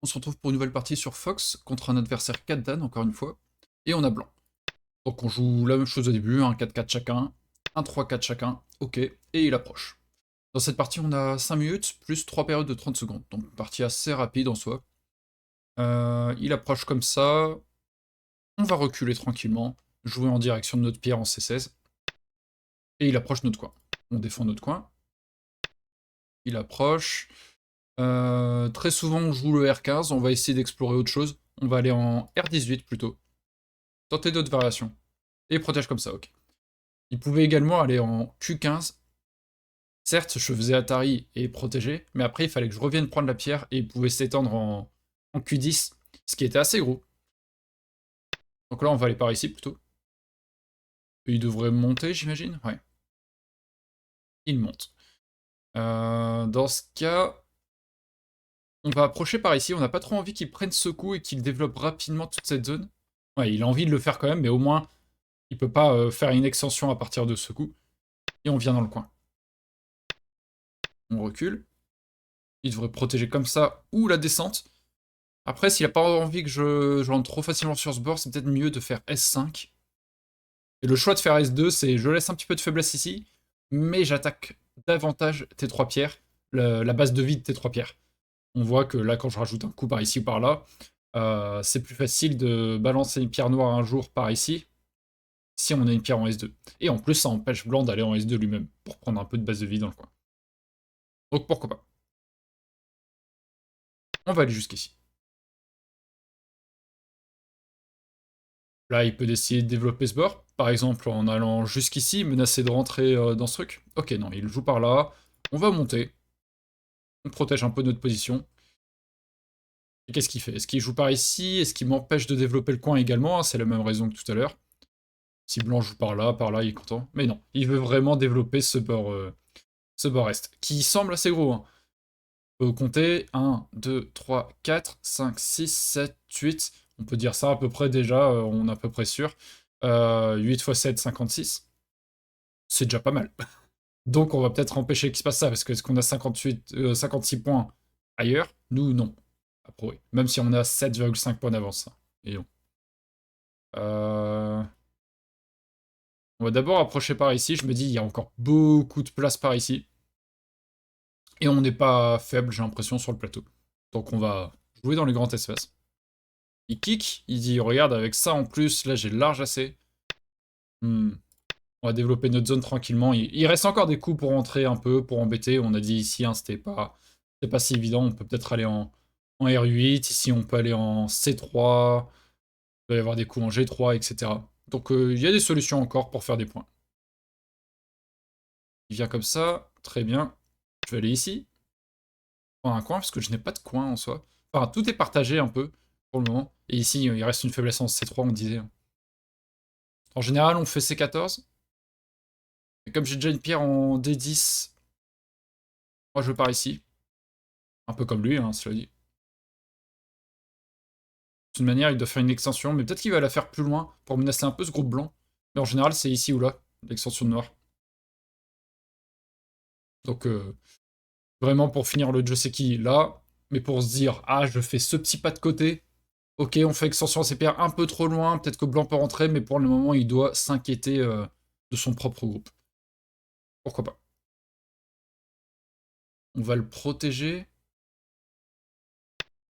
On se retrouve pour une nouvelle partie sur Fox contre un adversaire 4 Dan, encore une fois, et on a blanc. Donc on joue la même chose au début, un 4-4 chacun, un 3-4 chacun, ok, et il approche. Dans cette partie, on a 5 minutes plus 3 périodes de 30 secondes, donc une partie assez rapide en soi. Il approche comme ça, on va reculer tranquillement, jouer en direction de notre pierre en C16, et il approche notre coin. On défend notre coin, il approche. Très souvent, on joue le R15, on va essayer d'explorer autre chose. On va aller en R18 plutôt. Tenter d'autres variations. Et protège comme ça, ok. Il pouvait également aller en Q15. Certes, je faisais Atari et protéger, mais après, il fallait que je revienne prendre la pierre et il pouvait s'étendre en Q10, ce qui était assez gros. Donc là, on va aller par ici plutôt. Et il devrait monter, j'imagine. Ouais. Il monte. Dans ce cas, on va approcher par ici. On n'a pas trop envie qu'il prenne ce coup et qu'il développe rapidement toute cette zone. Ouais, il a envie de le faire quand même, mais au moins, il peut pas faire une extension à partir de ce coup. Et on vient dans le coin. On recule. Il devrait protéger comme ça, ou la descente. Après, s'il a pas envie que je rentre trop facilement sur ce bord, c'est peut-être mieux de faire S5. Et le choix de faire S2, c'est je laisse un petit peu de faiblesse ici, mais j'attaque davantage tes 3 pierres, la base de vie de tes 3 pierres. On voit que là, quand je rajoute un coup par ici ou par là, c'est plus facile de balancer une pierre noire un jour par ici, si on a une pierre en S2. Et en plus, ça empêche blanc d'aller en S2 lui-même, pour prendre un peu de base de vie dans le coin. Donc pourquoi pas. On va aller jusqu'ici. Là, il peut essayer de développer ce bord, par exemple en allant jusqu'ici, menacer de rentrer dans ce truc. Ok, non, il joue par là. On va monter. On protège un peu notre position. Et qu'est-ce qu'il fait? Est-ce qu'il joue par ici? Est-ce qu'il m'empêche de développer le coin également? C'est la même raison que tout à l'heure. Si blanc joue par là, il est content. Mais non, il veut vraiment développer ce bord est, qui semble assez gros. Hein. On peut compter 1, 2, 3, 4, 5, 6, 7, 8. On peut dire ça à peu près déjà, on est à peu près sûr. 8 x 7, 56. C'est déjà pas mal. Donc on va peut-être empêcher qu'il se passe ça, parce que est-ce qu'on a 56 points ailleurs? Nous, non. Après, oui. Même si on a 7,5 points d'avance. Hein. Et non. On va d'abord approcher par ici. Je me dis, il y a encore beaucoup de place par ici. Et on n'est pas faible, j'ai l'impression, sur le plateau. Donc on va jouer dans les grands espaces. Il kick, il dit, regarde, avec ça en plus, là j'ai large assez. On va développer notre zone tranquillement. Il reste encore des coups pour entrer un peu, pour embêter. On a dit ici, hein, c'était pas si évident. On peut peut-être aller en R8. Ici, on peut aller en C3. Il peut y avoir des coups en G3, etc. Donc, il y a des solutions encore pour faire des points. Il vient comme ça. Très bien. Je vais aller ici. Prendre un coin, parce que je n'ai pas de coin en soi. Enfin, tout est partagé un peu, pour le moment. Et ici, il reste une faiblesse en C3, on disait. En général, on fait C14. Et comme j'ai déjà une pierre en D10, moi je pars ici. Un peu comme lui, hein, cela dit. De toute manière, il doit faire une extension, mais peut-être qu'il va la faire plus loin pour menacer un peu ce groupe blanc. Mais en général, c'est ici ou là, l'extension de noir. Donc, vraiment pour finir le Joseki là, mais pour se dire, ah, je fais ce petit pas de côté. Ok, on fait extension à CPR un peu trop loin, peut-être que blanc peut rentrer, mais pour le moment, il doit s'inquiéter de son propre groupe. Pourquoi pas. On va le protéger,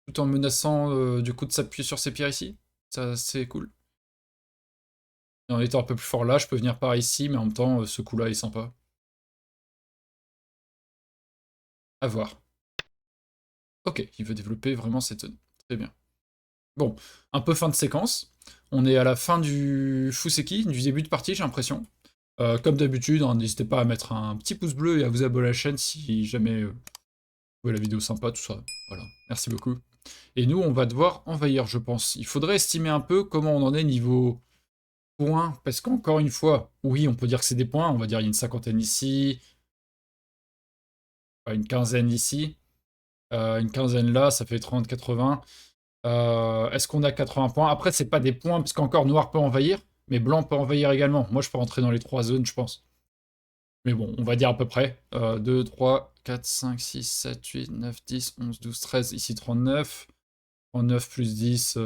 tout en menaçant du coup de s'appuyer sur ses pierres ici. Ça, c'est cool. Et en étant un peu plus fort là, je peux venir par ici, mais en même temps, ce coup-là est sympa. À voir. Ok, il veut développer vraiment cette zone. Très bien. Bon, un peu fin de séquence. On est à la fin du Fuseki, du début de partie, j'ai l'impression. Comme d'habitude, hein, n'hésitez pas à mettre un petit pouce bleu et à vous abonner à la chaîne si jamais vous trouvez la vidéo sympa, tout ça. Voilà, merci beaucoup. Et nous, on va devoir envahir, je pense. Il faudrait estimer un peu comment on en est niveau points, parce qu'encore une fois, oui, on peut dire que c'est des points, on va dire il y a une cinquantaine ici, une quinzaine ici, une quinzaine là, ça fait 30, 80. Est-ce qu'on a 80 points? Après, c'est pas des points, parce qu'encore noir peut envahir, mais blanc peut envahir également. Moi, je peux rentrer dans les 3 zones, je pense. Mais bon, on va dire à peu près. 2, 3, 4, 5, 6, 7, 8, 9, 10, 11, 12, 13, ici 39. En 9 plus 10,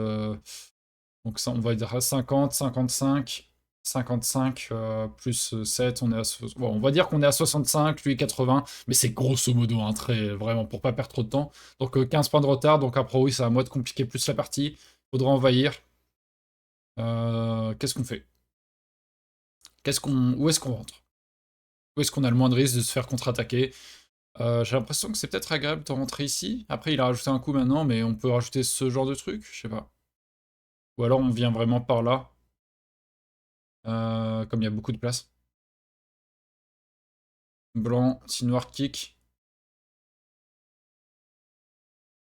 donc ça, on va dire à 50, 55, 55 plus 7, on est à... Bon, on va dire qu'on est à 65, lui 80, mais c'est grosso modo un trait, vraiment, pour pas perdre trop de temps. Donc 15 points de retard, donc après oui, c'est à moi de compliquer plus la partie. Faudra envahir. Qu'est-ce qu'on fait? Où est-ce qu'on rentre? Où est-ce qu'on a le moins de risque de se faire contre-attaquer? J'ai l'impression que c'est peut-être agréable de rentrer ici. Après, il a rajouté un coup maintenant, mais on peut rajouter ce genre de truc, je sais pas. Ou alors on vient vraiment par là, comme il y a beaucoup de place. Blanc, si noir kick,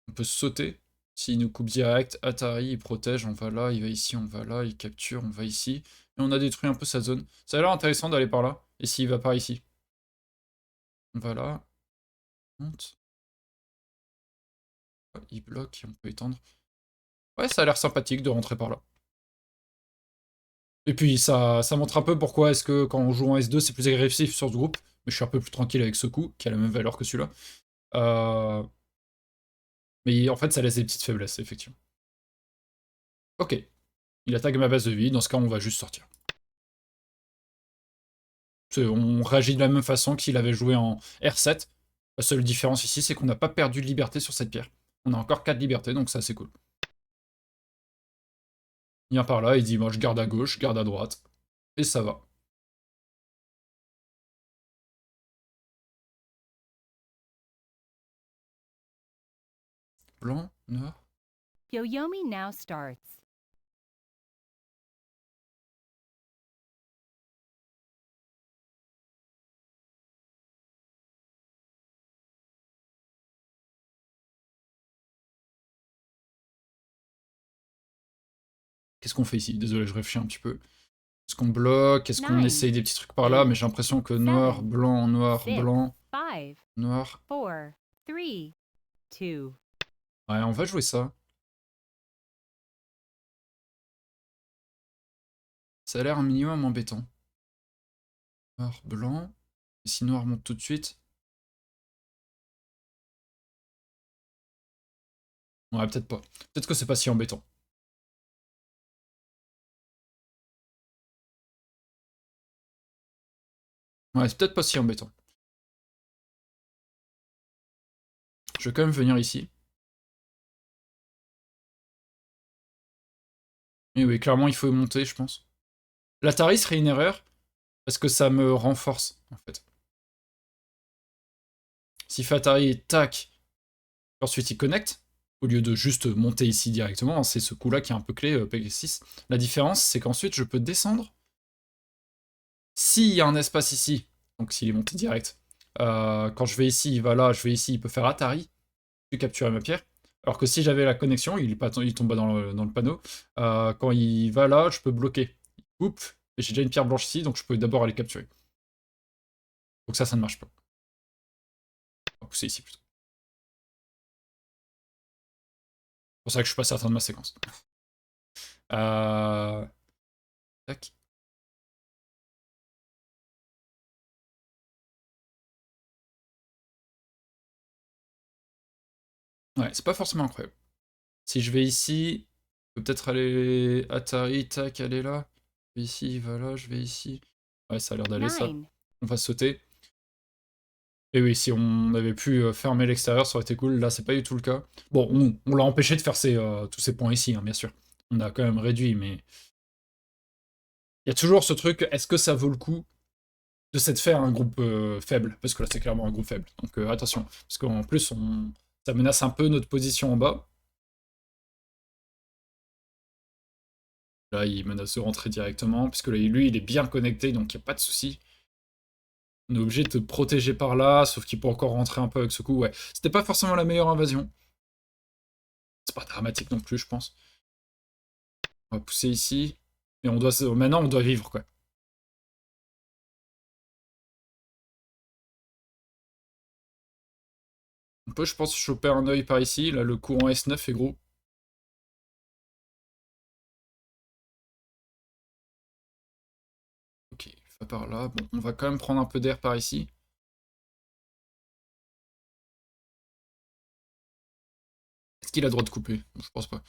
on peut sauter. S'il nous coupe direct, Atari, il protège, on va là, il va ici, on va là, il capture, on va ici. Et on a détruit un peu sa zone. Ça a l'air intéressant d'aller par là. Et s'il va par ici? On va là, monte. Il bloque, on peut étendre. Ouais, ça a l'air sympathique de rentrer par là. Et puis ça montre un peu pourquoi est-ce que quand on joue en S2 c'est plus agressif sur ce groupe. Mais je suis un peu plus tranquille avec ce coup, qui a la même valeur que celui-là. Mais en fait ça laisse des petites faiblesses, effectivement. Ok. Il attaque ma base de vie, dans ce cas on va juste sortir. On réagit de la même façon que s'il avait joué en R7. La seule différence ici c'est qu'on n'a pas perdu de liberté sur cette pierre. On a encore 4 libertés, donc ça c'est cool. Il vient par là, il dit moi je garde à gauche, je garde à droite. Et ça va. Blanc, noir. Yoyomi now starts. Qu'est-ce qu'on fait ici? Désolé, je réfléchis un petit peu. Est-ce qu'on bloque? Est-ce qu'on essaye des petits trucs par là? Mais j'ai l'impression que noir, blanc, noir, blanc, noir. 4, 3, 2. Ouais, on va jouer ça. Ça a l'air un minimum embêtant. Noir, blanc. Et si noir monte tout de suite? Ouais, peut-être pas. Peut-être que c'est pas si embêtant. Ouais, c'est peut-être pas si embêtant. Je vais quand même venir ici. Et oui, clairement, il faut monter, je pense. L'Atari serait une erreur, parce que ça me renforce, en fait. Si Fatari tac, ensuite il connecte, au lieu de juste monter ici directement, c'est ce coup-là qui est un peu clé, PG6. La différence, c'est qu'ensuite, je peux descendre. S'il y a un espace ici, donc s'il est monté direct, quand je vais ici, il va là, je vais ici, il peut faire Atari, puis capturer ma pierre. Alors que si j'avais la connexion, il tombe dans le panneau. Quand il va là, je peux bloquer. Il coupe, et j'ai déjà une pierre blanche ici, donc je peux d'abord aller capturer. Donc ça ne marche pas. On va pousser ici plutôt. C'est pour ça que je suis pas certain de ma séquence. Tac. Ouais, c'est pas forcément incroyable. Si je vais ici, je peux peut-être aller Atari, tac, aller là. Je vais ici, il va là, je vais ici. Ouais, ça a l'air d'aller ça. 9. On va sauter. Et oui, si on avait pu fermer l'extérieur, ça aurait été cool. Là, c'est pas du tout le cas. Bon, on l'a empêché de faire tous ces points ici, hein, bien sûr. On a quand même réduit, mais... Il y a toujours ce truc, est-ce que ça vaut le coup de s'être fait un groupe faible? Parce que là, c'est clairement un groupe faible. Donc attention. Parce qu'en plus, ça menace un peu notre position en bas. Là, il menace de rentrer directement, puisque là, lui, il est bien connecté, donc il n'y a pas de souci. On est obligé de te protéger par là, sauf qu'il peut encore rentrer un peu avec ce coup. Ouais, c'était pas forcément la meilleure invasion. C'est pas dramatique non plus, je pense. On va pousser ici. Et maintenant, on doit vivre, quoi. On peut, je pense, choper un œil par ici. Là, le courant S9 est gros. Ok, il va par là. Bon, on va quand même prendre un peu d'air par ici. Est-ce qu'il a le droit de couper? Je pense pas.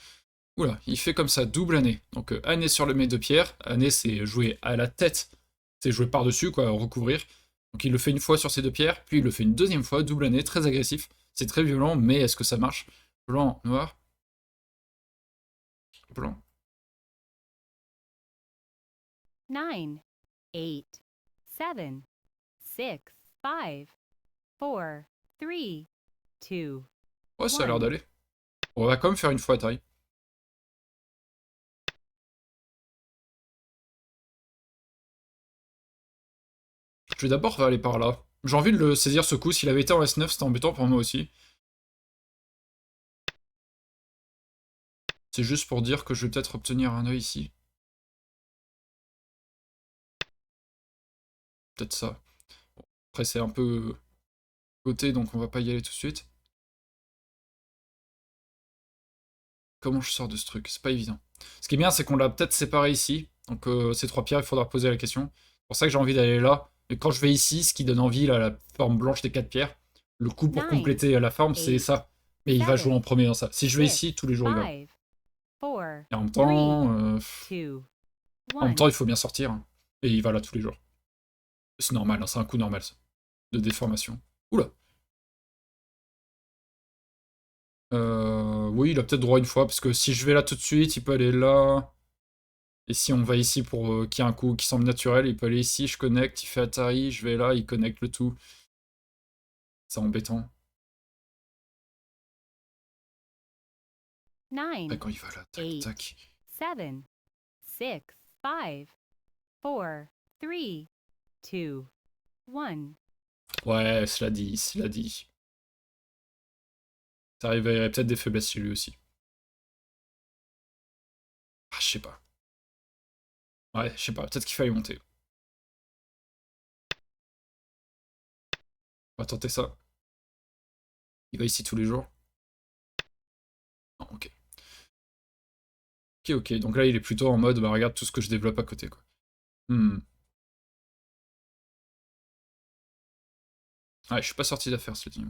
Oula, il fait comme ça, double année. Donc année sur le mec de pierre. Année, c'est jouer à la tête. C'est jouer par-dessus, quoi, recouvrir. Donc il le fait une fois sur ces 2 pierres, puis il le fait une deuxième fois, double année, très agressif. C'est très violent, mais est-ce que ça marche? Blanc, noir. Blanc. 9, 8, 7, 6, 5, 4, 3, 2, Ouais, ça a l'air 1. d'aller. On va quand même faire une fois à taille. Je vais d'abord aller par là. J'ai envie de le saisir ce coup. S'il avait été en S9, c'était embêtant pour moi aussi. C'est juste pour dire que je vais peut-être obtenir un œil ici. Peut-être ça. Bon, après, c'est un peu côté, donc on va pas y aller tout de suite. Comment je sors de ce truc? C'est pas évident. Ce qui est bien, c'est qu'on l'a peut-être séparé ici. Donc ces 3 pierres, il faudra poser la question. C'est pour ça que j'ai envie d'aller là. Et quand je vais ici, ce qui donne envie, là, la forme blanche des 4 pierres, le coup pour 9, compléter la forme, c'est 8, ça. Mais il va jouer en 7, premier dans ça. Si je vais 6, ici, tous les jours, il va. 5, 4, Et en même 3, temps, 2, en même 1. temps, il faut bien sortir. Hein. Et il va là tous les jours. C'est normal, hein, c'est un coup normal, ça. De déformation. Oula. Oui, il a peut-être droit une fois, parce que si je vais là tout de suite, il peut aller là. Et si on va ici pour qu'il y ait un coup qui semble naturel, il peut aller ici, je connecte, il fait Atari, je vais là, il connecte le tout. C'est embêtant. 9, Après, quand il va là, tac, 8, tac. 7, 6, 5, 4, 3, 2, 1. Ouais, cela dit, cela dit. Ça réveillerait peut-être des faiblesses chez lui aussi. Ah, je sais pas. Ouais, je sais pas, peut-être qu'il fallait monter. On va tenter ça. Il va ici tous les jours. Non, ok. Ok, ok, donc là il est plutôt en mode, bah regarde tout ce que je développe à côté, quoi. Ouais, je suis pas sorti d'affaire, ce dit.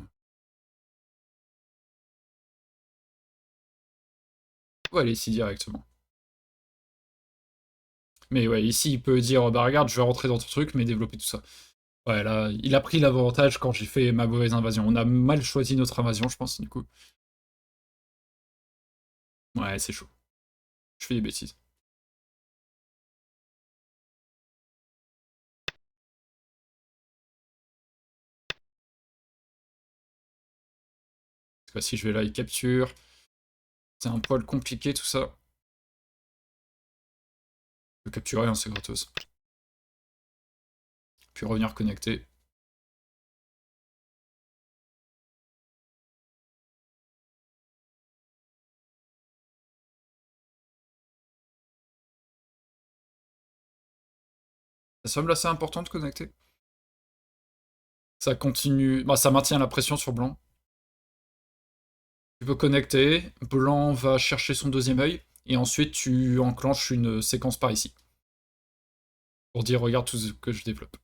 On va aller ici directement. Mais ouais, ici il peut dire, bah regarde, je vais rentrer dans ton truc, mais développer tout ça. Ouais, là, il a pris l'avantage quand j'ai fait ma mauvaise invasion. On a mal choisi notre invasion, je pense, du coup. Ouais, c'est chaud. Je fais des bêtises. Parce que si je vais là, il capture. C'est un poil compliqué tout ça. Je peux capturer, hein, c'est gratos. Puis revenir connecter. Ça semble assez important de connecter. Ça continue. Bah, ça maintient la pression sur blanc. Tu peux connecter. Blanc va chercher son deuxième œil. Et ensuite, tu enclenches une séquence par ici. Pour dire, regarde tout ce que je développe.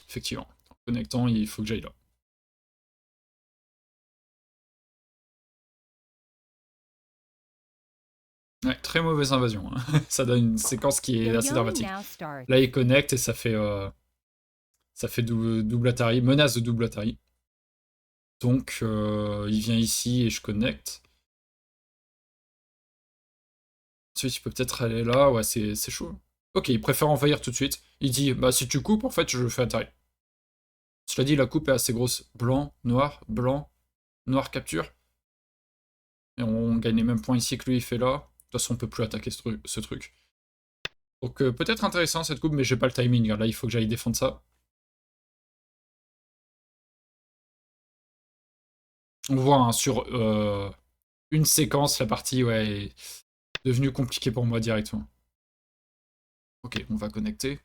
Effectivement. En connectant, il faut que j'aille là. Ouais, très mauvaise invasion. Hein. Ça donne une séquence qui est assez Yo-yoing dramatique. now starts. Là, il connecte et ça fait double Atari, menace de double Atari. Donc, il vient ici et je connecte. Ensuite, il peut peut-être aller là. Ouais, c'est chaud. Ok, il préfère envahir tout de suite. Il dit, bah si tu coupes, en fait, je fais Atari. Cela dit, la coupe est assez grosse. Blanc, noir, capture. Et on gagne les mêmes points ici que lui, il fait là. De toute façon, on peut plus attaquer ce truc. Donc peut-être intéressant cette coupe, mais j'ai pas le timing. Là, il faut que j'aille défendre ça. On voit hein, sur une séquence, la partie ouais, est devenue compliquée pour moi directement. Ok, on va connecter.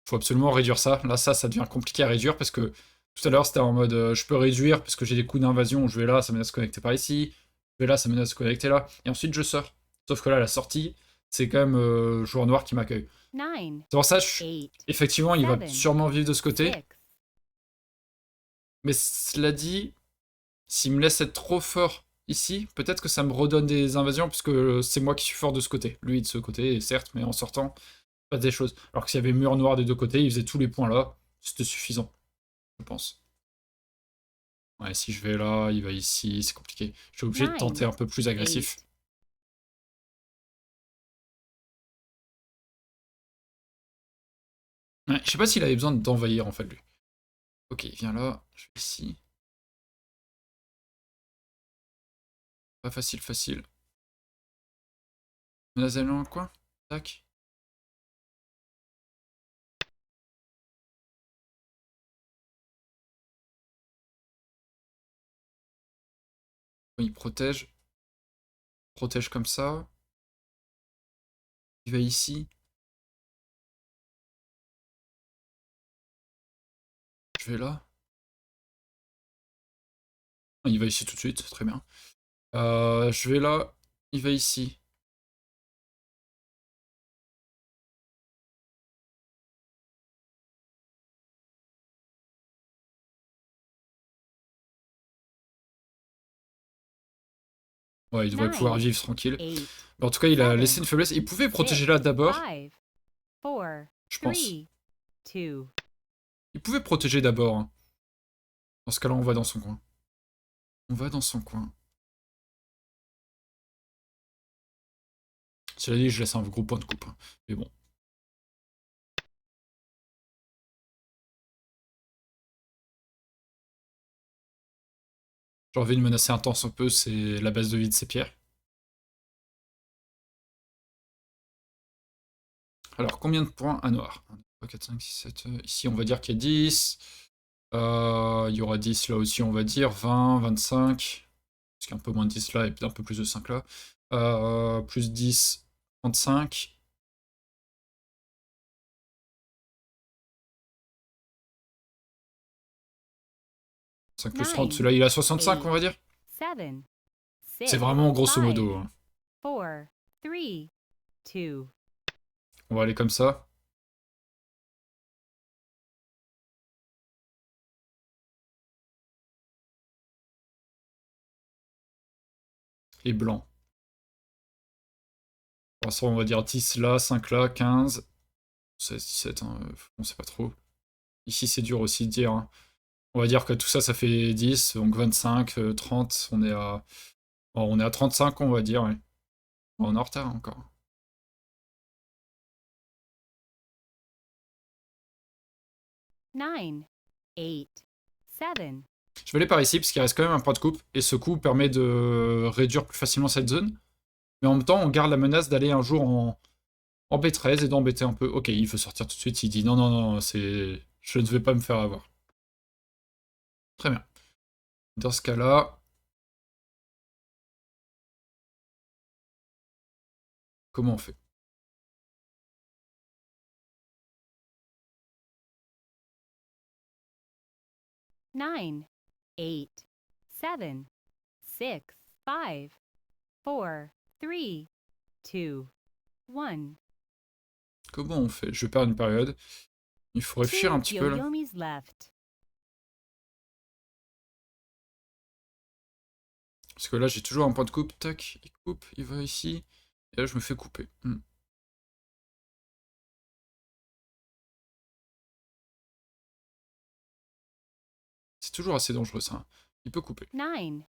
Faut absolument réduire ça. Là, ça devient compliqué à réduire parce que tout à l'heure, c'était en mode je peux réduire parce que j'ai des coups d'invasion. Je vais là, ça menace de se connecter par ici. Je vais là, ça menace de se connecter là. Et ensuite, je sors. Sauf que là, la sortie, c'est quand même joueur noir qui m'accueille. 9, C'est pour ça, 8, effectivement, il va seven, sûrement vivre de ce côté. 6, Mais cela dit, s'il me laisse être trop fort ici, peut-être que ça me redonne des invasions, puisque c'est moi qui suis fort de ce côté. Lui de ce côté, certes, mais en sortant, pas des choses. Alors que s'il y avait mur noir des deux côtés, il faisait tous les points là, c'était suffisant, je pense. Ouais, si je vais là, il va ici, c'est compliqué. Je suis obligé de tenter un peu plus agressif. 8. Ouais, je sais pas s'il avait besoin d'envahir en fait lui. Ok, il vient là, je vais ici. Pas facile, facile. Menace d'aller dans le coin. Tac. Il protège. Protège comme ça. Il va ici. Je vais là. Il va ici tout de suite, très bien. Je vais là. Il va ici. Ouais, il devrait pouvoir vivre tranquille. Mais en tout cas, il a laissé une faiblesse. Il pouvait protéger là d'abord. Je pense. Il pouvait protéger d'abord. Hein. Dans ce cas-là, on va dans son coin. On va dans son coin. Cela dit, je laisse un gros point de coupe. Hein. Mais bon. J'ai envie de menacer intense un peu, c'est la base de vie de ces pierres. Alors, combien de points à noir 1, 2, 3, 4, 5, 6, 7. Ici, on va dire qu'il y a 10. Il y aura 10 là aussi, on va dire. 20, 25. Parce qu'il y a un peu moins de 10 là et un peu plus de 5 là. Plus 10, 35. Plus 30, celui-là il a 65 on va dire. C'est vraiment grosso modo. Hein. On va aller comme ça. Et blanc. Pour l'instant on va dire 10 là, 5 là, 15. 16, 17, hein, on sait pas trop. Ici c'est dur aussi de dire. Hein. On va dire que tout ça, ça fait 10, donc 25, 30, on est à 35, on va dire, ouais. On est en retard encore. Je vais aller par ici, parce qu'il reste quand même un point de coupe, et ce coup permet de réduire plus facilement cette zone. Mais en même temps, on garde la menace d'aller un jour en B13 et d'embêter un peu. Ok, il veut sortir tout de suite, il dit non, non, non, je ne vais pas me faire avoir. Très bien. Dans ce cas-là, comment on fait? Nine, 8, 7, 6, 5, 4, 3, 2, 1. Comment on fait? Je perds une période. Il faut réfléchir un petit peu là. Yo-yomis left. Parce que là, j'ai toujours un point de coupe. Tac, il coupe, il va ici. Et là, je me fais couper. C'est toujours assez dangereux ça. Il peut couper. 9,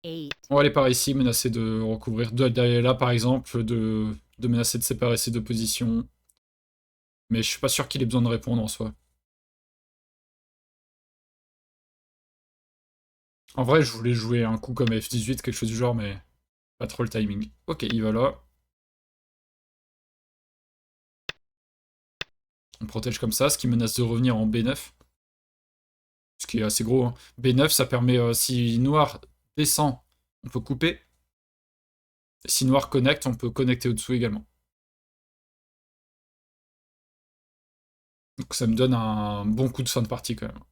8. On va aller par ici, menacer de recouvrir. D'aller là par exemple, de menacer de séparer ces deux positions. Mais je suis pas sûr qu'il ait besoin de répondre en soi. En vrai, je voulais jouer un coup comme F18, quelque chose du genre, mais pas trop le timing. Ok, il va là. On protège comme ça, ce qui menace de revenir en B9. Ce qui est assez gros. Hein. B9, ça permet, si noir descend, on peut couper. Si noir connecte, on peut connecter au-dessous également. Donc ça me donne un bon coup de fin de partie quand même.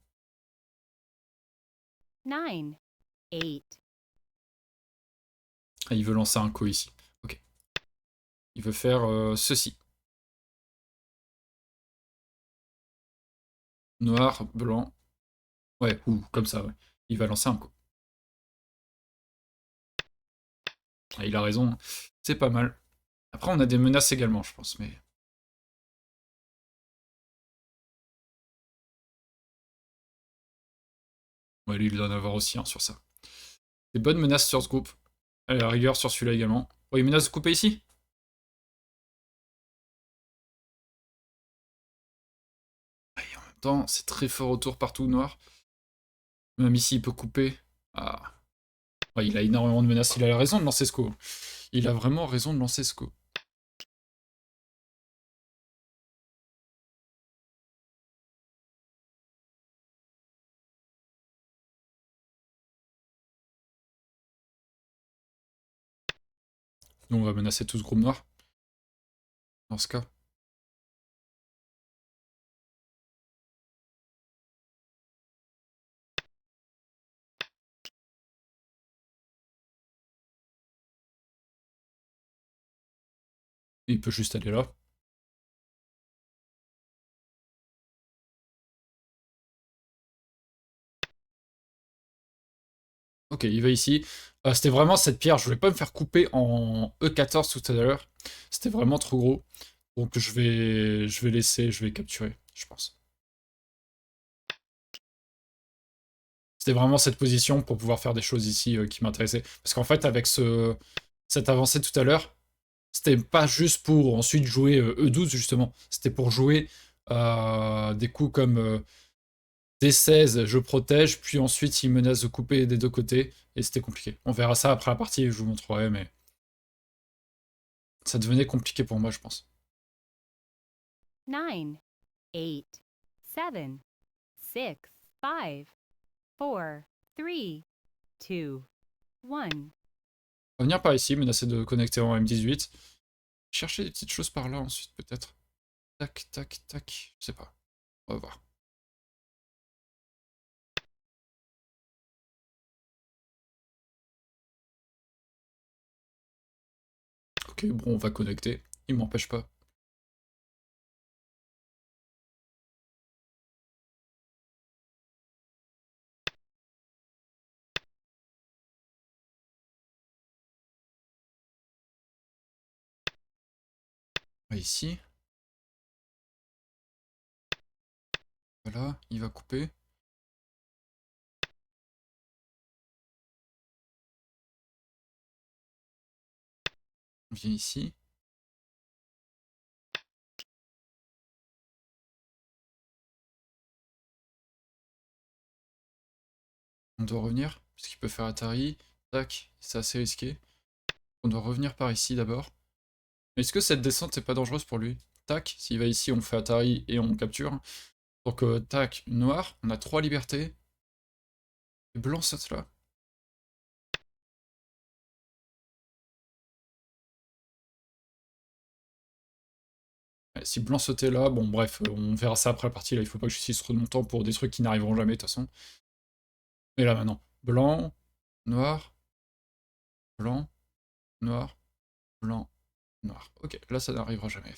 9, 8. Ah, il veut lancer un coup ici. Ok. Il veut faire ceci. Noir, blanc. Ouais, ou comme ça, ouais. Il va lancer un coup. Ah, il a raison, hein. C'est pas mal. Après, on a des menaces également, je pense, mais... Ouais, lui, il doit en avoir aussi, hein, sur ça. Des bonnes menaces sur ce groupe. À la rigueur, sur celui-là également. Oh, il menace de couper ici? Et en même temps, c'est très fort autour partout, noir. Même ici, il peut couper. Ah. Ouais, il a énormément de menaces. Il a raison de lancer ce coup. Il a vraiment raison de lancer ce coup. Nous, on va menacer tout ce groupe noir. Dans ce cas. Il peut juste aller là. Ok, il va ici. C'était vraiment cette pierre. Je voulais pas me faire couper en E14 tout à l'heure. C'était vraiment trop gros. Donc je vais laisser, je vais capturer, je pense. C'était vraiment cette position pour pouvoir faire des choses ici qui m'intéressaient. Parce qu'en fait, avec cette avancée tout à l'heure, c'était pas juste pour ensuite jouer E12 justement. C'était pour jouer des coups comme D16, je protège, puis ensuite il menace de couper des deux côtés. Et c'était compliqué. On verra ça après la partie, je vous montrerai, mais ça devenait compliqué pour moi, je pense. 9, 8, 7, 6, 5, 4, 3, 2, 1. On va venir par ici, menacer de connecter en M18. Chercher des petites choses par là ensuite, peut-être. Tac, tac, tac. Je sais pas. On va voir. Ok, bon, on va connecter. Il m'empêche pas. Ici. Voilà, il va couper. On vient ici. On doit revenir, parce qu'il peut faire Atari. Tac, c'est assez risqué. On doit revenir par ici d'abord. Est-ce que cette descente n'est pas dangereuse pour lui? Tac, s'il va ici, on fait Atari et on capture. Donc, tac, noir, on a 3 libertés. Et blanc saute là. Ouais, si blanc sautait là, bon bref, on verra ça après la partie, là, il faut pas que j'utilise trop de mon temps pour des trucs qui n'arriveront jamais de toute façon. Et là maintenant, blanc, noir, blanc, noir, blanc, noir. Ok, là ça n'arrivera jamais.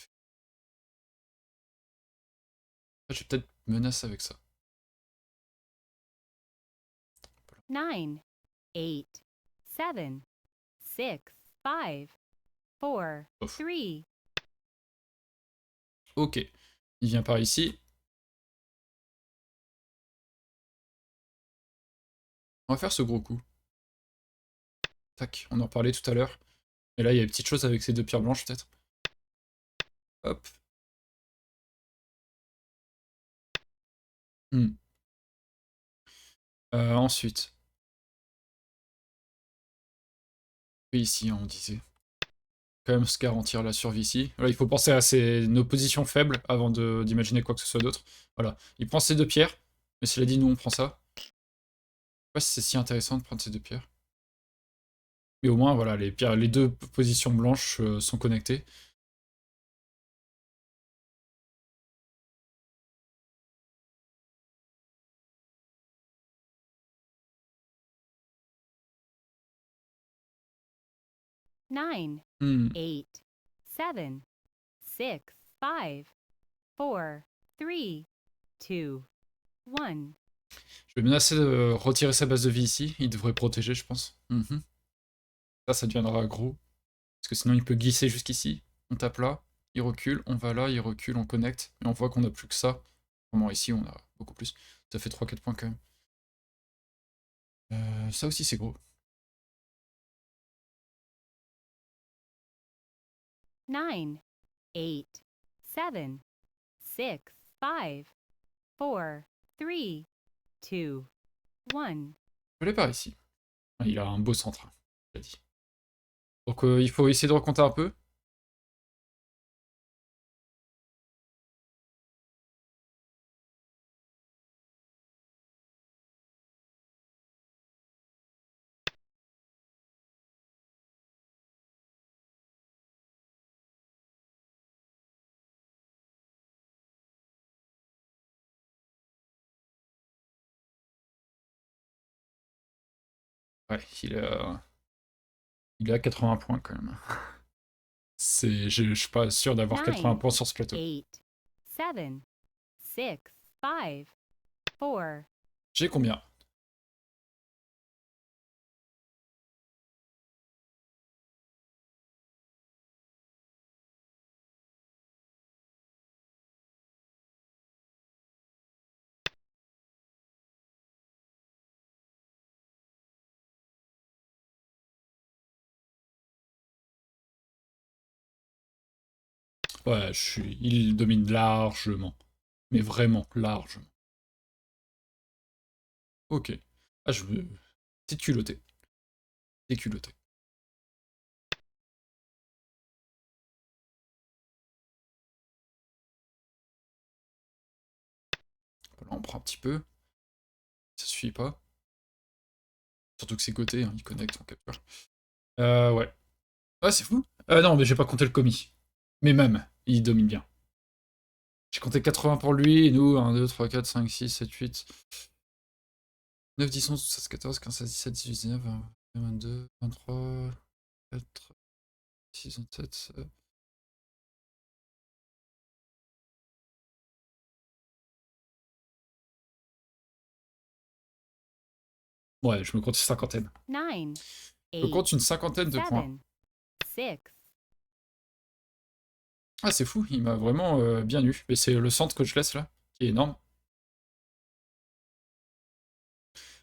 J'ai peut-être menace avec ça. 9, 8, 7, 6, 5, 4, Ouf. 3. Ok, il vient par ici. On va faire ce gros coup. Tac, on en parlait tout à l'heure. Et là, il y a une petite chose avec ces deux pierres blanches, peut-être. Hop. Hmm. Ensuite. Et ici, on disait. Quand même se garantir la survie ici. Voilà, il faut penser à nos positions faibles avant d'imaginer quoi que ce soit d'autre. Voilà, il prend ces deux pierres. Mais cela dit, nous, on prend ça. Je sais pas si c'est si intéressant de prendre ces deux pierres. Mais au moins, voilà, les deux positions blanches sont connectées. Nine, Hmm. 8, 7, 6, 5, 4, 3, 2, 1. Je vais menacer de retirer sa base de vie ici. Il devrait protéger, je pense. Ça deviendra gros. Parce que sinon, il peut glisser jusqu'ici. On tape là, il recule, on va là, il recule, on connecte. Et on voit qu'on a plus que ça. Vraiment, ici, on a beaucoup plus. Ça fait 3-4 points quand même. Ça aussi, c'est gros. 9, 8, 7, 6, 5, 4, 3, 2, 1. Je l'ai par ici. Il a un beau centre, hein, je l'ai dit. Donc il faut essayer de recompter un peu. Ouais, il est à 80 points quand même. Je suis pas sûr d'avoir 80 points sur ce plateau. 8, 7, 6, 5, 4. J'ai combien? Ouais, il domine largement. Mais vraiment, largement. Ok. Ah, je veux... T'es culotté. T'es culotté. Là, on prend un petit peu. Ça suffit pas. Surtout que c'est côté, hein, il connecte, on capture. Ouais. Ah, c'est fou. Non, mais j'ai pas compté le commis. Mais même, il domine bien. J'ai compté 80 pour lui, et nous, 1, 2, 3, 4, 5, 6, 7, 8... 9, 10, 11, 12, 13, 14, 15, 16, 17, 18, 19, 20, 22, 23, 4, 6, 27... Ouais, je me compte une cinquantaine. 9, Je me compte une cinquantaine de points. 7, 6. Ah, c'est fou, il m'a vraiment bien eu. Mais c'est le centre que je laisse là, qui est énorme.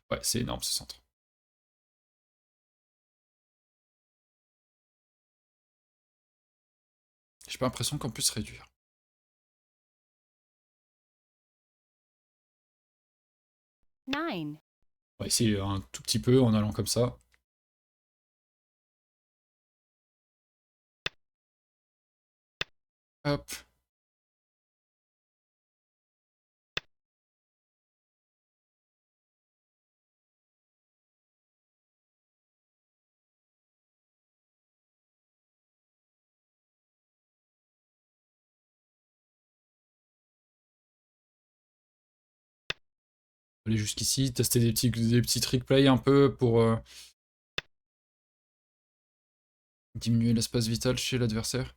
Ouais, c'est énorme ce centre. J'ai pas l'impression qu'on puisse réduire. Nine. On va essayer un tout petit peu en allant comme ça. Hop. Aller jusqu'ici, tester des petits trick play un peu pour diminuer l'espace vital chez l'adversaire.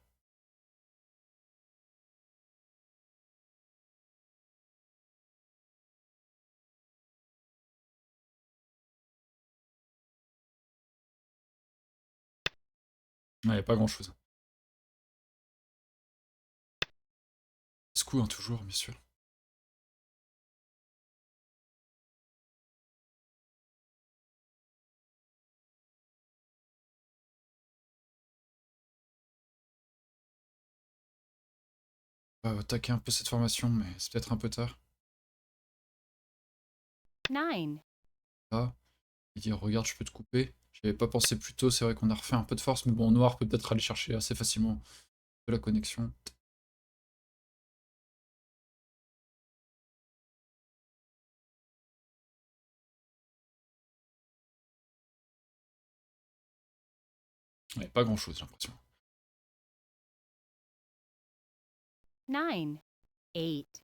Ouais, pas grand chose. Ce coup, hein, toujours, bien sûr. On va attaquer un peu cette formation, mais c'est peut-être un peu tard. 9. Là, il dit regarde, je peux te couper. J'avais pas pensé plus tôt, c'est vrai qu'on a refait un peu de force, mais bon, noir peut peut-être aller chercher assez facilement de la connexion. Ouais, pas grand-chose, j'ai l'impression. 9, 8,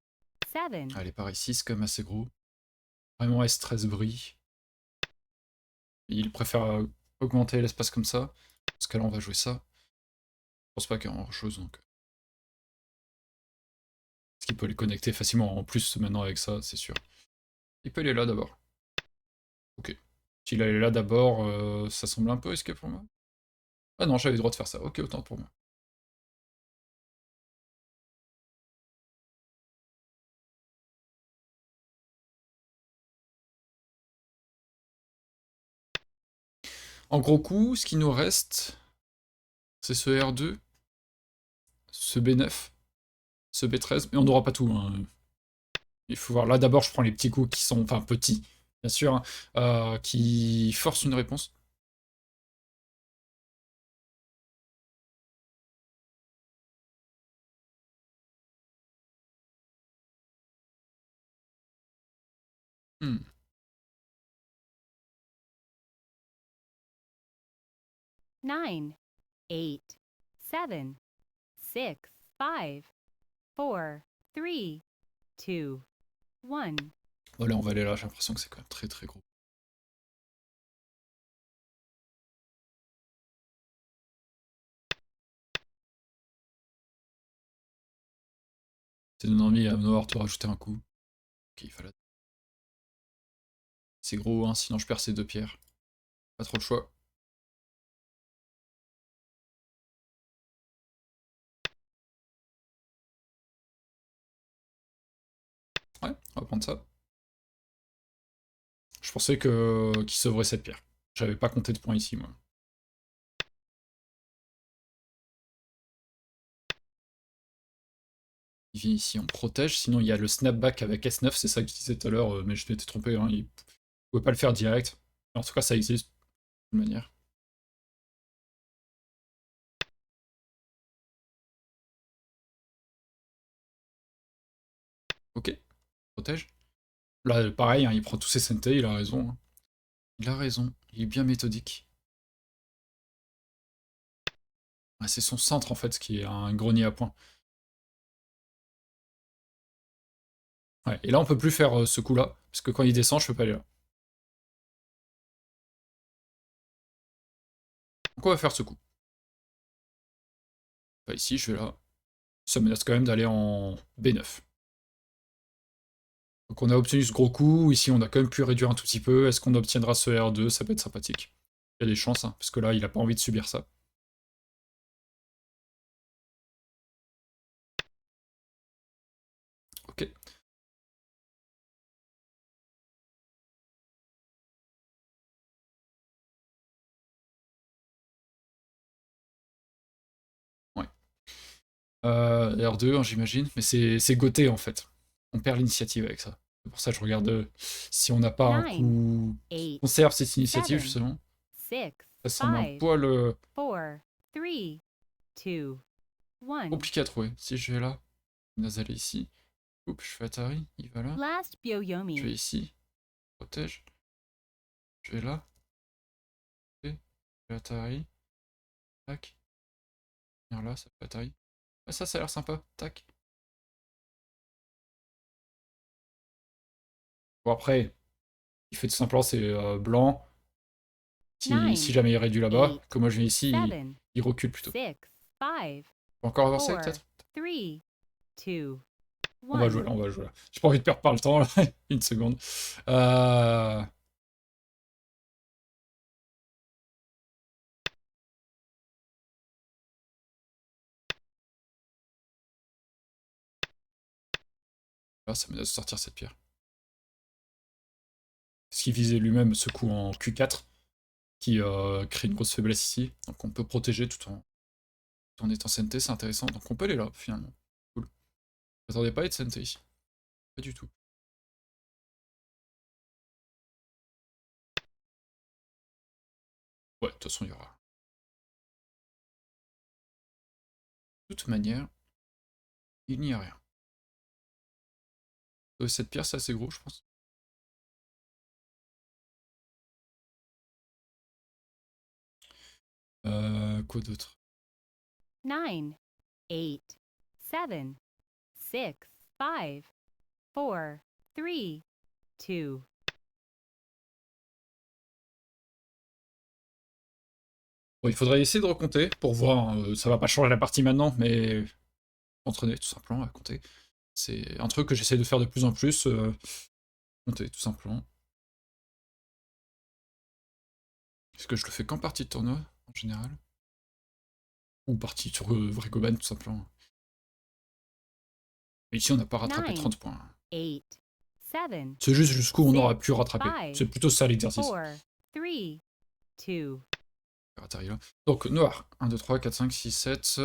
7. Allez, par ici, c'est quand même assez gros. Vraiment S13 brille. Il préfère augmenter l'espace comme ça. Parce que là, on va jouer ça. pense pas qu'il y a grand chose donc. Parce qu'il peut les connecter facilement en plus maintenant avec ça, c'est sûr. Il peut aller là d'abord. Ok. S'il allait là d'abord, ça semble un peu risqué pour moi. Ah non, j'avais le droit de faire ça. Ok, autant pour moi. En gros coup, ce qui nous reste, c'est ce R2, ce B9, ce B13, mais on n'aura pas tout. Hein. Il faut voir. Là, d'abord, je prends les petits coups qui sont, enfin petits, bien sûr, hein, qui forcent une réponse. Hmm. 9, 8, 7, 6, 5, 4, 3, 2, 1. Voilà, on va aller là. J'ai l'impression que c'est quand même très très gros. C'est donne envie à Noir de rajouter un coup. Ok, il fallait. C'est gros, hein, sinon je perds ces deux pierres. Pas trop le choix. Ouais, on va prendre ça. Je pensais qu'il sauverait cette pierre. J'avais pas compté de points ici, moi. Il vient ici, on protège. Sinon, il y a le snapback avec S9, c'est ça que je disais tout à l'heure, mais je m'étais trompé. Hein, il pouvait pas le faire direct. En tout cas, ça existe, de toute manière. Ok, protège. Là, pareil, hein, il prend tous ses sentai, il a raison. Hein. Il a raison, il est bien méthodique. Ah, c'est son centre, en fait, qui est un grenier à points. Ouais, et là, on peut plus faire ce coup-là, parce que quand il descend, je peux pas aller là. Donc on va faire ce coup. Bah, ici, je vais là. Ça menace quand même d'aller en B9. Donc on a obtenu ce gros coup, ici on a quand même pu réduire un tout petit peu. Est-ce qu'on obtiendra ce R2? Ça peut être sympathique. Il y a des chances, hein, parce que là, il a pas envie de subir ça. Ok. Ouais. R2, hein, j'imagine, mais c'est goté en fait. On perd l'initiative avec ça. C'est pour ça que je regarde si on n'a pas un 9, coup... 8, Conserve cette initiative 7, justement. 6, Ça semble un 5, poil 4, 3, 2, 1. compliqué à trouver. Si je vais là, on a allé ici. Oups, je fais Atari, il va là. Last Je vais Byoyomi. ici, protège. Je vais là, et je fais Atari. Tac. Viens là, ça fait Atari. Ah, ça a l'air sympa. Tac. Bon après, il fait tout simplement c'est blanc. Si 9, jamais il réduit là-bas, 8, que moi je viens ici, 7, il recule plutôt. 6, 5, On va encore avancer 4, peut-être. 3, 2, On va jouer 1. là, on va jouer là. J'ai pas envie de perdre par le temps là. Une seconde. Là, ça menace de sortir cette pierre. Parce qu'il visait lui-même ce coup en Q4, qui crée une grosse faiblesse ici. Donc on peut protéger tout en étant CNT, c'est intéressant. Donc on peut aller là, finalement. Cool. Je m'attendais pas à être CNT ici. Pas du tout. Ouais, de toute façon, il y aura. De toute manière, il n'y a rien. Cette pierre, c'est assez gros, je pense. Quoi d'autre? 9, 8, 7, 6, 5, 4, 3, 2. Bon, il faudrait essayer de recompter pour voir, hein, ça va pas changer la partie maintenant, mais entraîner tout simplement à compter. C'est un truc que j'essaie de faire de plus en plus, compter tout simplement. Est-ce que je le fais qu'en partie de tournoi, en général? Ou partie sur Vregoban, tout simplement. Et ici, on n'a pas rattrapé 9, 30 points. 8, 7, C'est juste jusqu'où on aura 6, pu rattraper. 5, C'est plutôt ça l'exercice. 4, 3, 2, Atterri là. Donc, noir. 1, 2, 3, 4, 5, 6, 7.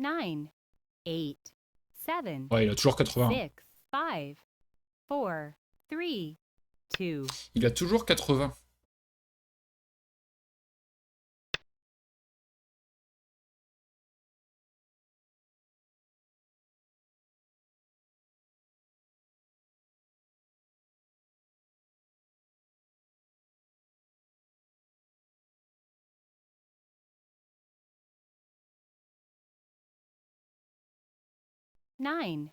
9, 8, 7, Ouais, il a toujours 80. 6, 5, 4, 3, 2, Il a toujours 80. Nine,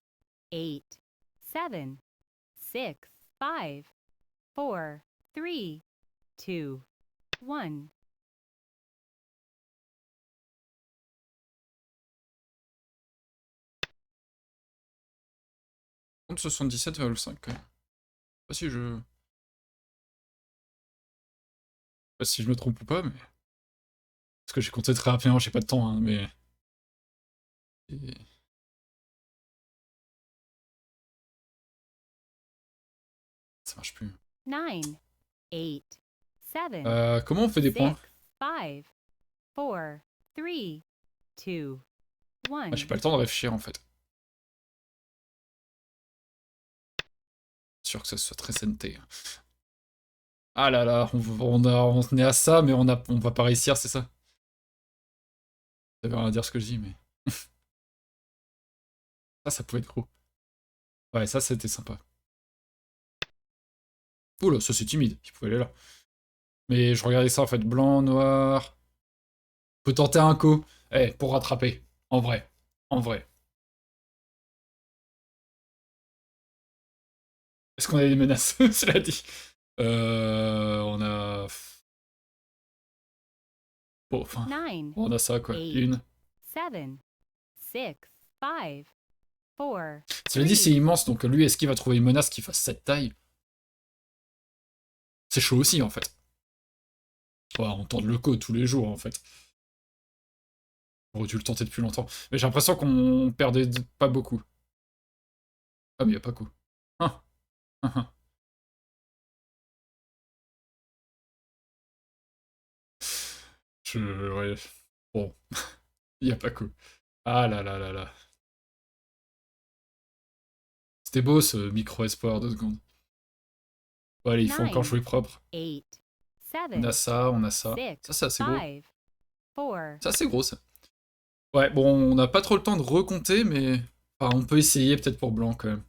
8, 7, 6, 5, 4, 3, 2, 1. Compte 77,5 quand même. Pas si je... Pas si je me trompe ou pas, mais... Parce que j'ai compté très rapidement, j'ai pas de temps, hein, mais... Et- Ça marche plus. 9, 8, 7, Comment on fait des 6, points? 5, 4, 3, 2, Ah, 1. j'ai pas le temps de réfléchir en fait. Sûr que ça soit très SNT. Ah là là, on est à ça, mais on va pas réussir, c'est ça? Ça veut rien dire ce que je dis, mais... Ça pouvait être gros. Ouais, ça, c'était sympa. Oula, ça c'est timide, il pouvait aller là. Mais je regardais ça en fait, blanc, noir... Peut tenter un coup. Eh, pour rattraper. En vrai. En vrai. Est-ce qu'on a des menaces? Cela dit. On a... Bon, enfin... 9, On a ça, quoi. 8, Une. 7, 6, 5, 4, Cela dit, c'est 3. immense, donc lui, est-ce qu'il va trouver une menace qui fasse cette taille? C'est chaud aussi, en fait. Ouais, on tente le code tous les jours, en fait. On aurait dû le tenter depuis longtemps. Mais j'ai l'impression qu'on perdait pas beaucoup. Ah, mais y a pas coup. Ah, ah, ah. Ouais. Bon. Y a pas coup. Ah là là là là. C'était beau, ce micro-espoir, 2 secondes. Bon, allez, il faut encore 9, jouer propre. 8, On a 7, ça, on a ça. 6, Ça, c'est assez gros. 5, 4. C'est assez gros, ça. Ouais, bon, on n'a pas trop le temps de recompter, mais... Enfin, on peut essayer, peut-être pour blanc, quand même.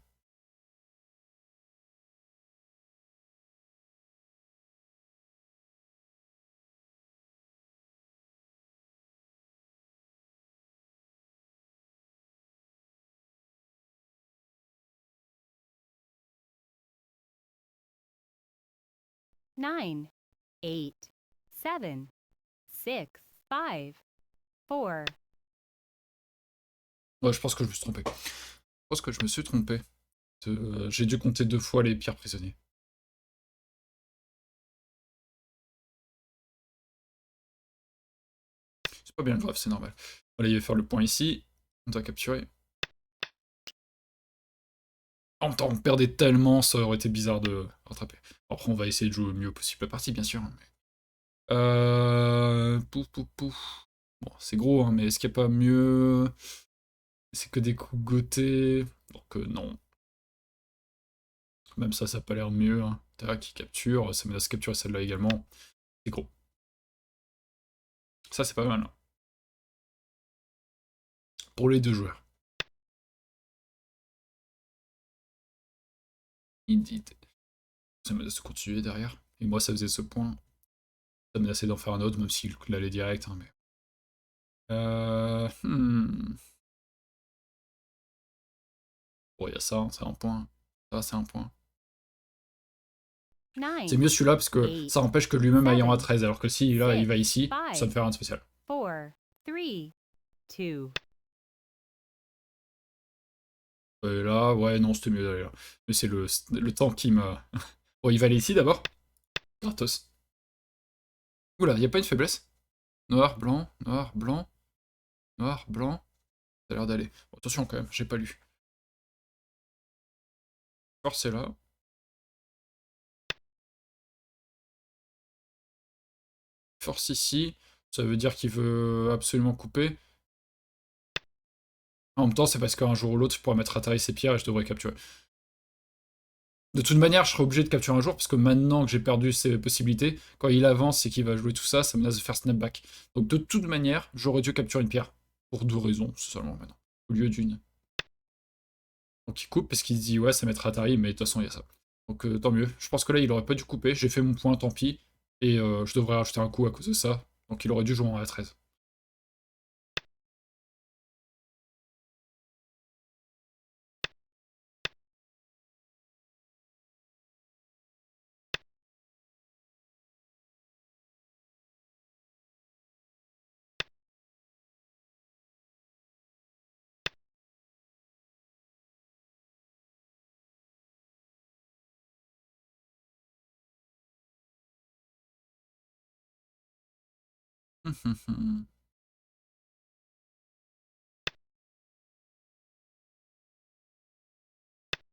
Nine, 8, 7, 6, 5, 4. Ouais, je pense que je me suis trompé. Je pense que je me suis trompé. J'ai dû compter 2 fois les pires prisonniers. C'est pas bien grave, c'est normal. Voilà, il va faire le point ici. On doit capturer. En même temps, on perdait tellement, ça aurait été bizarre de rattraper. Après, on va essayer de jouer au mieux possible la partie, bien sûr. Pouf, pouf, pouf. Bon, c'est gros, hein, mais est-ce qu'il n'y a pas mieux? C'est que des coups gotés. Donc non. Même ça n'a pas l'air mieux. Hein. Tac, qui capture. Ça menace de capturer celle-là également. C'est gros. Ça, c'est pas mal. Hein. Pour les 2 joueurs. Indeed. Ça menace de continuer derrière. Et moi, ça faisait ce point. Ça menaçait d'en faire un autre, même s'il allait direct. Hein, mais... Bon, il y a ça, c'est un point. Ça, c'est un point. C'est 9, mieux celui-là parce que 8, ça empêche que lui-même aille en 7, A13. Alors que si là, il 6, va ici, ça me 5, fait rien de spécial. 4, 3, 2. Et là, ouais, non, c'était mieux d'aller là. Mais c'est le temps qui me... Bon, il va aller ici d'abord. Gratos. Oula, il n'y a pas une faiblesse. Noir, blanc, noir, blanc, noir, blanc. Ça a l'air d'aller. Bon, attention quand même, j'ai pas lu. Force est là. Force ici. Ça veut dire qu'il veut absolument couper. En même temps, c'est parce qu'un jour ou l'autre, je pourrais mettre atterri ses pierres et je devrais capturer. De toute manière, je serai obligé de capturer un jour, parce que maintenant que j'ai perdu ses possibilités, quand il avance et qu'il va jouer tout ça, ça menace de faire snapback. Donc de toute manière, j'aurais dû capturer une pierre. Pour 2 raisons, c'est seulement maintenant. Au lieu d'une. Donc il coupe, parce qu'il se dit, ouais, ça mettra Atari, mais de toute façon, il y a ça. Donc tant mieux. Je pense que là, il aurait pas dû couper. J'ai fait mon point, tant pis. Et je devrais rajouter un coup à cause de ça. Donc il aurait dû jouer en A13.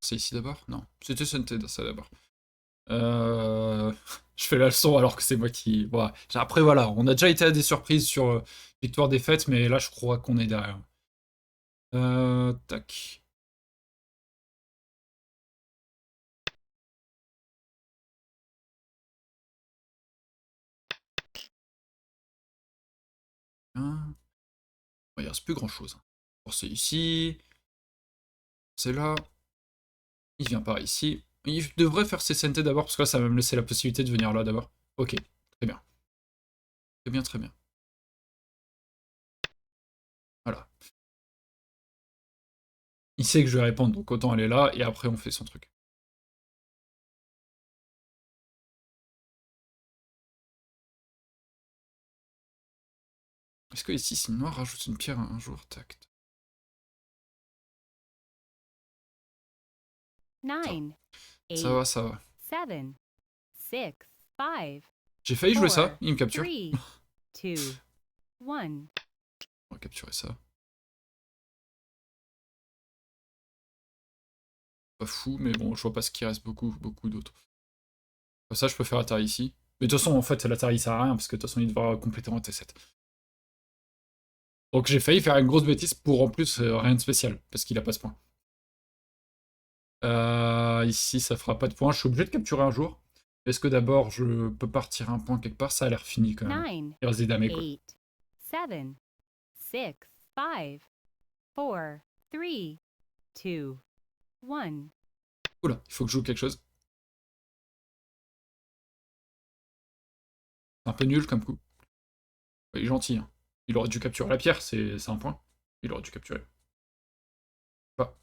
C'est ici d'abord? Non. C'était Sunted, ça d'abord. Je fais la leçon alors que c'est moi qui... Bon, après, voilà, on a déjà été à des surprises sur victoire-défaite, mais là, je crois qu'on est derrière. Tac. Hein. Bon, il reste plus grand-chose. Bon, c'est ici. C'est là. Il vient par ici. Il devrait faire ses CNT d'abord, parce que là, ça va me laisser la possibilité de venir là d'abord. Ok, très bien. Très bien, très bien. Voilà. Il sait que je vais répondre, donc autant aller là, et après on fait son truc. Est-ce que ici, si noir rajoute une pierre un jour? Tac. 9, Ça 8, va, ça va. 7, 6, 5, J'ai failli jouer ça, 4, il me capture. 3, 2, 1. On va capturer ça. Pas fou, mais bon, je vois pas ce qui reste beaucoup d'autres. Comme ça, je peux faire Atari ici. Mais de toute façon, en fait, l'Atari sert à rien, parce que de toute façon, il devra compléter en T7. Donc j'ai failli faire une grosse bêtise pour en plus rien de spécial, parce qu'il a pas ce point. Ici, ça fera pas de point. Je suis obligé de capturer un jour. Est-ce que d'abord, je peux partir un point quelque part? Ça a l'air fini quand même. 9, Il reste des damés, quoi. 8, 7, 6, 5, 4, 3, 2, 1. Oula, il faut que je joue quelque chose. C'est un peu nul comme coup. Il est gentil, hein. Il aurait dû capturer la pierre, c'est un point. Il aurait dû capturer. Pas.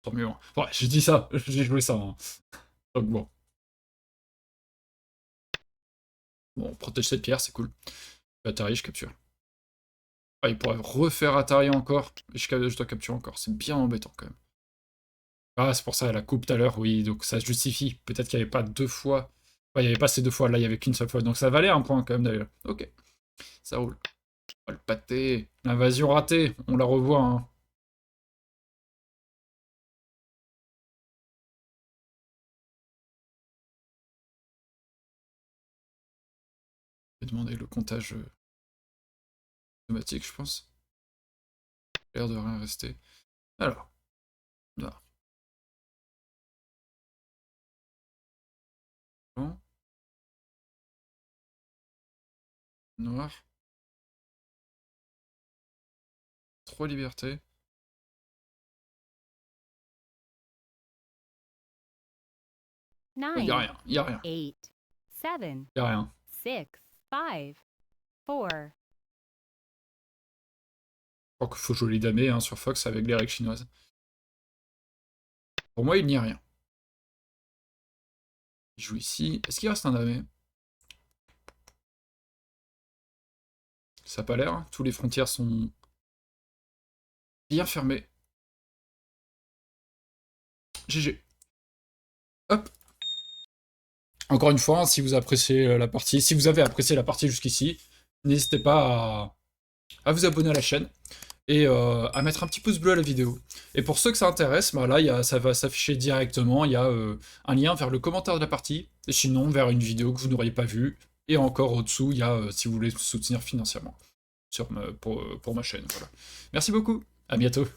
Tant mieux. Hein. Ouais, j'ai dit ça, j'ai joué ça. Hein. Donc bon. Bon, on protège cette pierre, c'est cool. Atari, je capture. Ah, il pourrait refaire Atari encore. Et je dois capturer encore. C'est bien embêtant quand même. Ah, c'est pour ça, la coupe tout à l'heure, oui, donc ça justifie. Peut-être qu'il n'y avait pas 2 fois. Ouais, il n'y avait pas ces 2 fois, là, il n'y avait qu'une seule fois. Donc ça valait un point quand même d'ailleurs. Ok, ça roule. Oh, le pâté. L'invasion ratée, on la revoit. Hein. Je vais demander le comptage automatique, je pense. L'air de rien rester. Alors, noir, blanc, noir. 3 libertés. Y a 9, rien, y a rien, 8, 7, y a rien. 6, 5, 4, Je crois qu'il faut jouer les damés hein, sur Fox avec les règles chinoises. Pour moi, il n'y a rien. Il joue ici. Est-ce qu'il reste un damé? Ça n'a pas l'air. Tous les frontières sont bien fermées. GG. Hop. Encore une fois, hein, si vous appréciez la partie, si vous avez apprécié la partie jusqu'ici, n'hésitez pas à vous abonner à la chaîne et à mettre un petit pouce bleu à la vidéo. Et pour ceux que ça intéresse, bah là, ça va s'afficher directement, il y a un lien vers le commentaire de la partie, et sinon vers une vidéo que vous n'auriez pas vue, et encore au-dessous, il y a si vous voulez me soutenir financièrement pour ma chaîne. Voilà. Merci beaucoup, à bientôt.